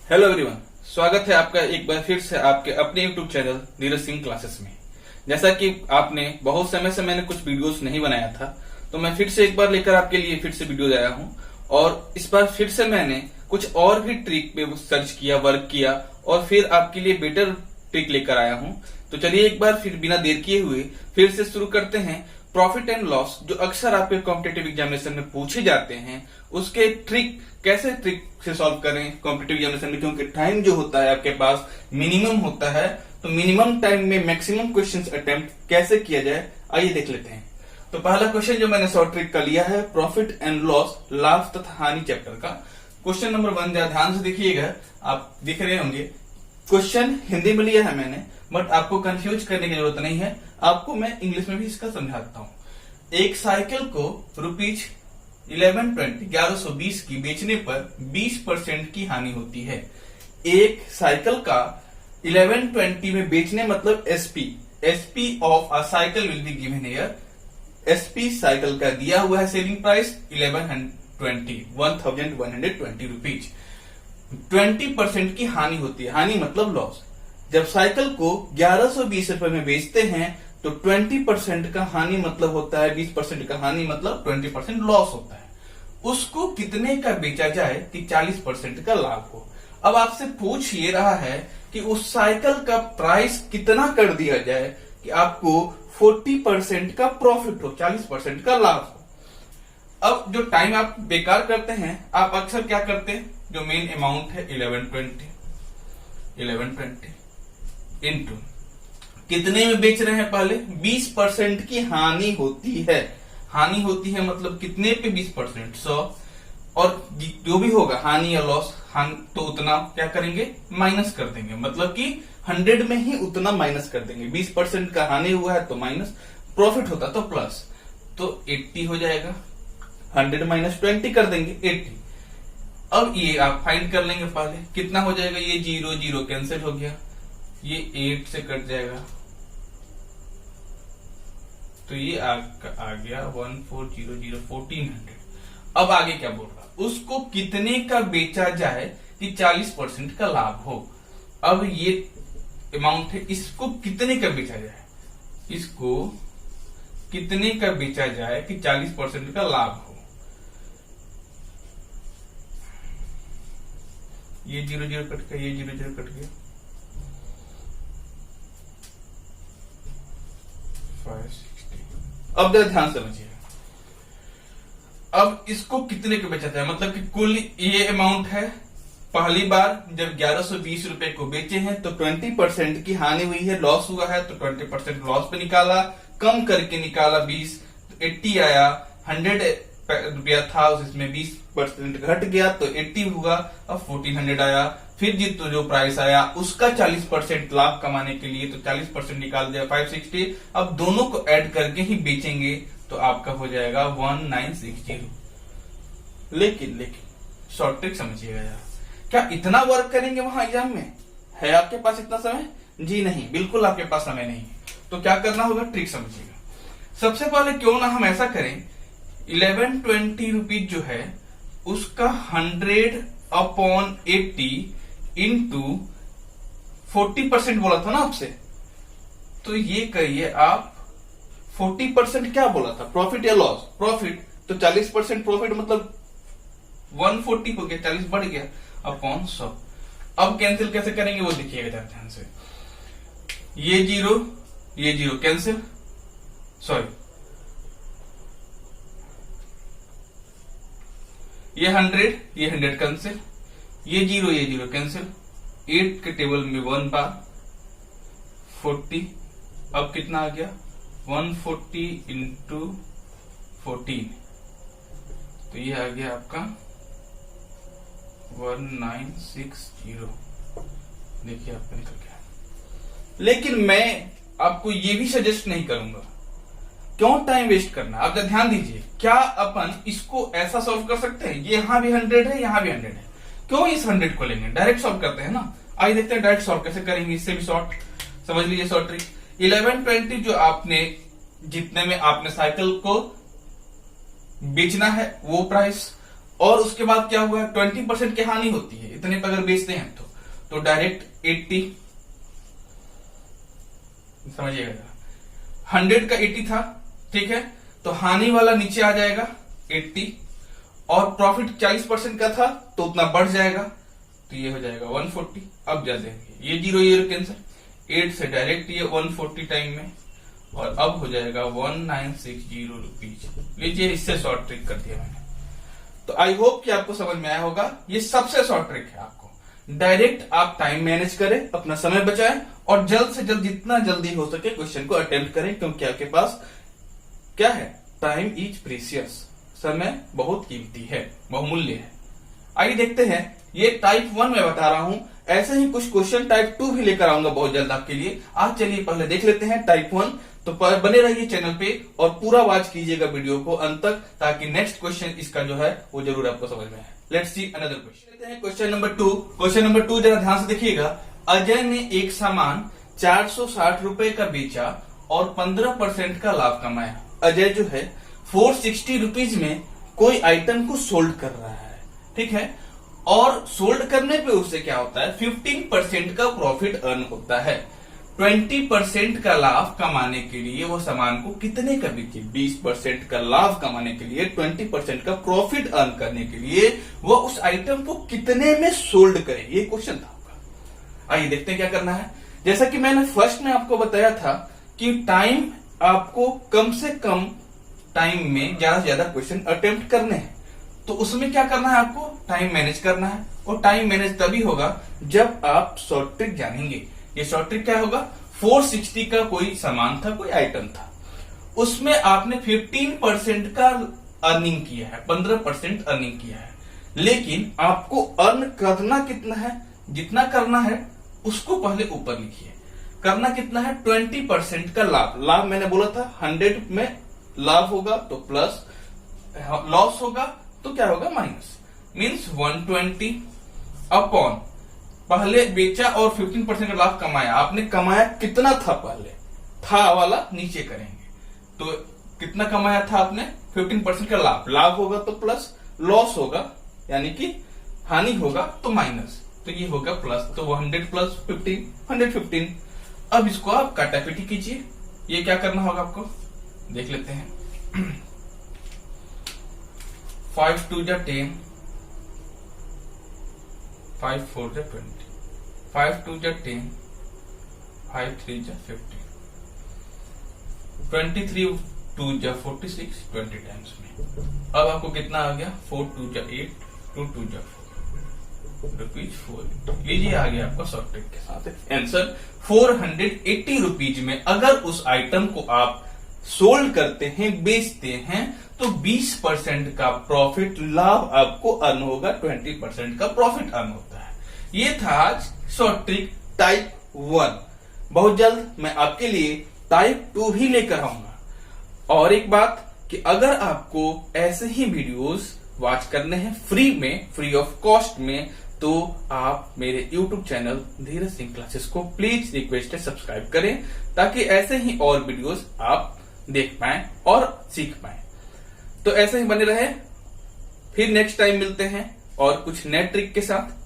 Hello everyone, स्वागत है आपका एक बार फिर से आपके अपने YouTube channel Neeraj Singh classes में। जैसा कि आपने बहुत समय से मैंने कुछ वीडियोस नहीं बनाया था, तो मैं फिर से एक बार लेकर आपके लिए फिर से वीडियो लाया हूं। और इस बार फिर से मैंने कुछ और भी ट्रिक पे सर्च किया, वर्क किया और फिर आपके लिए बेटर ट्रिक लेकर आया हूं। तो चलिए एक बार फिर बिना देर किए हुए फिर से शुरू करते हैं। प्रॉफिट एंड लॉस जो अक्सर आपके कॉम्पिटेटिव एग्जामिनेशन में पूछे जाते हैं, उसके ट्रिक कैसे ट्रिक से सॉल्व करें कॉम्पिटेटिव एग्जामिनेशन में, क्योंकि टाइम जो होता है आपके पास मिनिमम होता है। तो मिनिमम टाइम में मैक्सिमम क्वेश्चंस अटेम्प्ट कैसे किया जाए, आइए देख लेते हैं। तो पहला क्वेश्चन जो मैंने शॉर्ट ट्रिक का लिया है, प्रॉफिट एंड लॉस लाभ तथा हानि चैप्टर का। क्वेश्चन नंबर 1 जरा ध्यान से देखिएगा, आप दिख रहे होंगे। क्वेश्चन हिंदी में लिया है मैंने, बट आपको कंफ्यूज करने की जरूरत नहीं है, आपको मैं इंग्लिश में भी इसका समझाता हूं। एक साइकिल को रुपीज 1120 की बेचने पर 20% की हानि होती है। एक साइकिल का 1120 में बेचने मतलब SP of a cycle will be given here. SP cycle का दिया हुआ है सेलिंग प्राइस 1120 रुपीज। 20% की हानि होती है, हानि मतलब लॉस। जब साइकिल को 1120 रुपए में बेचते हैं तो 20% का हानि मतलब होता है 20% का हानि मतलब 20% लॉस होता है। उसको कितने का बेचा जाए कि 40% का लाभ हो। अब आपसे पूछ ये रहा है कि उस साइकिल का प्राइस कितना कर दिया जाए कि आपको 40% का प्रॉफिट हो, 40% का लाभ हो। अब जो टाइम आप बेकार करते हैं, आप अक्सर क्या करते हैं, जो मेन अमाउंट है 1120 इंटू कितने में बेच रहे हैं, पहले 20% की हानि होती है। हानि होती है मतलब कितने पे 20%, 100। और जो भी होगा हानि या लॉस, तो उतना क्या करेंगे, माइनस कर देंगे। मतलब कि 100 में ही उतना माइनस कर देंगे। 20% का हानि हुआ है तो माइनस, प्रॉफिट होता तो प्लस, तो 80 हो जाएगा। 100 माइनस 20 कर देंगे 80। अब ये आप फाइंड कर लेंगे, पहले कितना हो जाएगा, ये 0 कैंसिल हो गया, ये 8 से कट जाएगा, तो ये आ गया 1400। अब आगे क्या बोल रहा, उसको कितने का बेचा जाए कि 40% का लाभ हो। अब ये अमाउंट है, इसको कितने का बेचा जाए, इसको कितने का बेचा जाए कि 40% का लाभ हो। ये 0 कट गया, ये 0 कट गया, 560। अब जरा ध्यान समझिए, अब इसको कितने का बेचा जाए, मतलब कि कुल ये अमाउंट है। पहली बार जब 1120 रुपए को बेचे हैं तो 20% की हानि हुई है, लॉस हुआ है, तो 20% लॉस पे निकाला, कम करके निकाला 20, तो 80 आया। 100 रुपया था, उसमें 20% घट गया तो 80 हुआ। अब 1400 आया, फिर जो प्राइस आया उसका 40% लाभ कमाने के लिए तो 40% निकाल दिया 560। अब दोनों को ऐड करके ही बेचेंगे तो आपका हो जाएगा 1960। लेकिन शॉर्ट ट्रिक समझिएगा यार, क्या इतना वर्क करेंगे वहां एग्जाम में? है आपके पास इतना समय? जी नहीं, बिल्कुल आपके पास समय नहीं है। तो क्या करना होगा, ट्रिक समझिएगा। सबसे पहले क्यों ना हम ऐसा करें, 1120 रुपीज जो है उसका 100/80 इंटू 40% बोला था ना आपसे, तो ये करिए आप 40% क्या बोला था, प्रॉफिट या लॉस, प्रॉफिट, तो 40% प्रॉफिट मतलब 140 हो गया, 40 बढ़ गया अपॉन 100। अब कैंसिल कैसे करेंगे वो देखिएगा ध्यान से। ये 0 कैंसिल, सॉरी ये 100 कैंसिल, ये 0 कैंसिल, 8 के टेबल में 1 बार 40। अब कितना आ गया, 140 इंटू 14, तो ये आ गया आपका 1960। देखिए आपका निकल गया। लेकिन मैं आपको ये भी सजेस्ट नहीं करूंगा, क्यों टाइम वेस्ट करना। आप ध्यान दीजिए, क्या अपन इसको ऐसा सॉल्व कर सकते हैं, ये यहां भी 100 है, यहां भी 100 है, क्यों इस 100 को लेंगे, डायरेक्ट सॉल्व करते हैं ना। आइए देखते हैं डायरेक्ट सॉल्व कैसे करेंगे, इससे भी शॉर्ट समझ लीजिए शॉर्ट ट्रिक। 1120 जो आपने जितने में आपने साइकिल को बेचना है वो प्राइस, और उसके बाद क्या हुआ, 20% की हानि होती है इतने पर अगर बेचते हैं तो डायरेक्ट 80, समझिएगा 100 का 80 था, ठीक है, तो हानि वाला नीचे आ जाएगा 80 और प्रॉफिट 40% का था तो उतना बढ़ जाएगा, तो ये हो जाएगा 140। अब जा देंगे ये 0 कैंसर, 8 से डायरेक्ट ये 140 टाइम में और अब हो जाएगा 1960 रुपीज। लीजिए इससे शॉर्ट ट्रिक कर दिया मैंने। तो आई होप कि आपको समझ में आया होगा। ये सबसे शॉर्ट ट्रिक है। आपको डायरेक्ट आप टाइम मैनेज करें, अपना समय बचाएं और जल्द से जल्द जितना जल्दी हो सके क्वेश्चन को अटेम्प्ट करें, क्योंकि आपके पास क्या है, टाइम इज प्रीशियस, समय बहुत कीमती है, बहुमूल्य है। आइए देखते हैं, ये टाइप 1 में बता रहा हूं, ऐसे ही कुछ क्वेश्चन टाइप 2 भी लेकर आऊंगा बहुत जल्द आपके लिए। आज चलिए पहले देख लेते हैं टाइप 1। तो बने रहिए चैनल पे और पूरा वॉच कीजिएगा वीडियो को अंत तक, ताकि नेक्स्ट क्वेश्चन इसका जो है वो जरूर आपको समझ में आए। Let's see another question. लेते हैं क्वेश्चन नंबर 2। क्वेश्चन नंबर 2 जरा ध्यान से देखिएगा। अजय ने एक सामान 460 रुपए का बेचा और 15% का लाभ कमाया। अजय जो है 460 रुपीज में कोई आइटम को सोल्ड कर रहा है, ठीक है, और सोल्ड करने पे उससे क्या होता है, 15% का प्रॉफिट अर्न होता है। 20% का लाभ कमाने के लिए वो सामान को कितने का बेचे, 20% का लाभ कमाने के लिए, 20% का प्रॉफिट अर्न करने के लिए वो उस आइटम को कितने में सोल्ड करे, ये क्वेश्चन था आपका। आइए देखते हैं क्या करना है। जैसा कि मैंने फर्स्ट में आपको बताया था कि टाइम आपको कम से कम टाइम में ज्यादा से ज्यादा क्वेश्चन अटेम्प्ट करने हैं, तो उसमें क्या करना है, आपको टाइम मैनेज करना है। और टाइम मैनेज तभी होगा जब आप शॉर्ट ट्रिक जानेंगे। ये शॉर्ट ट्रिक क्या होगा, 460 का कोई सामान था, कोई आइटम था, उसमें आपने 15% का अर्निंग किया है, 15% अर्निंग किया है, लेकिन आपको अर्न करना कितना है, जितना करना है उसको पहले ऊपर लिखिए। करना कितना है, 20% का लाभ। लाभ मैंने बोला था 100 में लाभ होगा तो प्लस, लॉस होगा तो क्या होगा, माइनस। मीन्स 120 अपॉन, पहले बेचा और 15% का लाभ कमाया। आपने कमाया कितना था, पहले था वाला नीचे करेंगे, तो कितना कमाया था आपने, 15% का लाभ। लाभ होगा तो प्लस, लॉस होगा यानी कि हानि होगा तो माइनस, तो ये होगा प्लस। तो 100 प्लस 15, 115। अब इसको आप काटापीटी कीजिए। ये क्या करना होगा आपको, देख लेते हैं। 5 2 जा 10, 5 4 जा 20, 5 2 जा 10, 5 3 जा 50, 23 2 जा 46, 20 टाइम्स में। अब आपको कितना आ गया, 4 2 जा 8, 2 2 जा 4 रुपीज 4। लीजिए आ गया आपका शॉर्ट ट्रिक के साथ आंसर। 480 रुपीज में अगर उस आइटम को आप सोल्ड करते हैं, बेचते हैं, तो 20% का प्रॉफिट लाभ आपको अर्न होगा, 20% का प्रॉफिट अर्न होता है। ये था आज शॉर्ट ट्रिक टाइप 1। बहुत जल्द मैं आपके लिए टाइप 2 भी लेकर आऊंगा। और एक बात कि अगर आपको ऐसे ही वीडियोस वॉच करने हैं फ्री में, फ्री ऑफ कॉस्ट में, तो आप मेरे YouTube channel Dheeraj Singh classes को प्लीज रिक्वेस्ट है सब्सक्राइब करें, ताकि ऐसे ही और वीडियोस आप देख पाएं और सीख पाएं। तो ऐसे ही बने रहे, फिर नेक्स्ट टाइम मिलते हैं और कुछ नए ट्रिक के साथ।